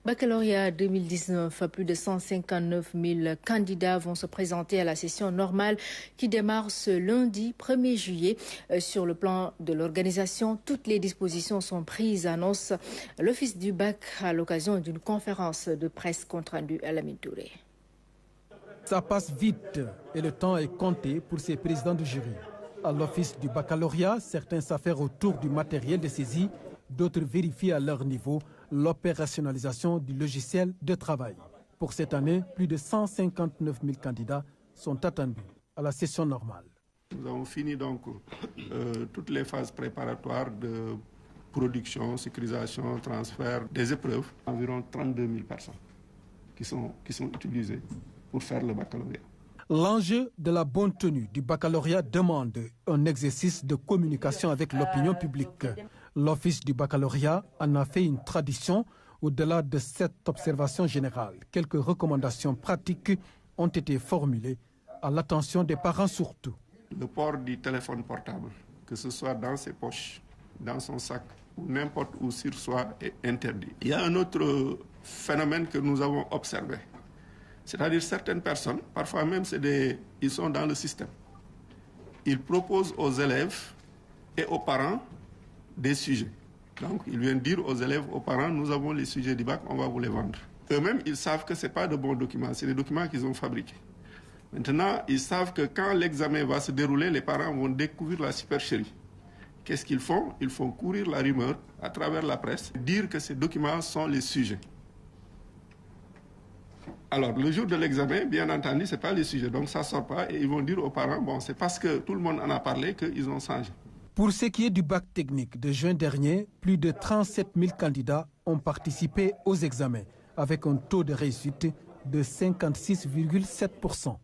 Baccalauréat 2019, plus de 159 000 candidats vont se présenter à la session normale qui démarre ce lundi 1er juillet. Sur le plan de l'organisation, toutes les dispositions sont prises, annonce l'Office du bac à l'occasion d'une conférence de presse compte rendue à Lamine Touré. Ça passe vite et le temps est compté pour ces présidents de jury. À l'Office du baccalauréat, certains s'affairent autour du matériel de saisie, d'autres vérifient à leur niveau l'opérationnalisation du logiciel de travail. Pour cette année, plus de 159 000 candidats sont attendus à la session normale. Nous avons fini donc toutes les phases préparatoires de production, sécurisation, transfert des épreuves. Environ 32 000 personnes qui sont utilisées pour faire le baccalauréat. L'enjeu de la bonne tenue du baccalauréat demande un exercice de communication avec l'opinion publique. L'Office du baccalauréat en a fait une tradition. Au-delà de cette observation générale, quelques recommandations pratiques ont été formulées à l'attention des parents surtout. Le port du téléphone portable, que ce soit dans ses poches, dans son sac ou n'importe où sur soi, est interdit. Il y a un autre phénomène que nous avons observé. C'est-à-dire certaines personnes, parfois même ils sont dans le système. Ils proposent aux élèves et aux parents des sujets. Donc ils viennent dire aux élèves, aux parents, nous avons les sujets du bac, on va vous les vendre. Eux-mêmes, ils savent que ce n'est pas de bons documents, c'est des documents qu'ils ont fabriqués. Maintenant, ils savent que quand l'examen va se dérouler, les parents vont découvrir la supercherie. Qu'est-ce qu'ils font? Ils font courir la rumeur à travers la presse, dire que ces documents sont les sujets. Alors, le jour de l'examen, bien entendu, ce n'est pas le sujet, donc ça ne sort pas et ils vont dire aux parents, bon, c'est parce que tout le monde en a parlé qu'ils ont changé. Pour ce qui est du bac technique de juin dernier, plus de 37 000 candidats ont participé aux examens, avec un taux de réussite de 56,7%.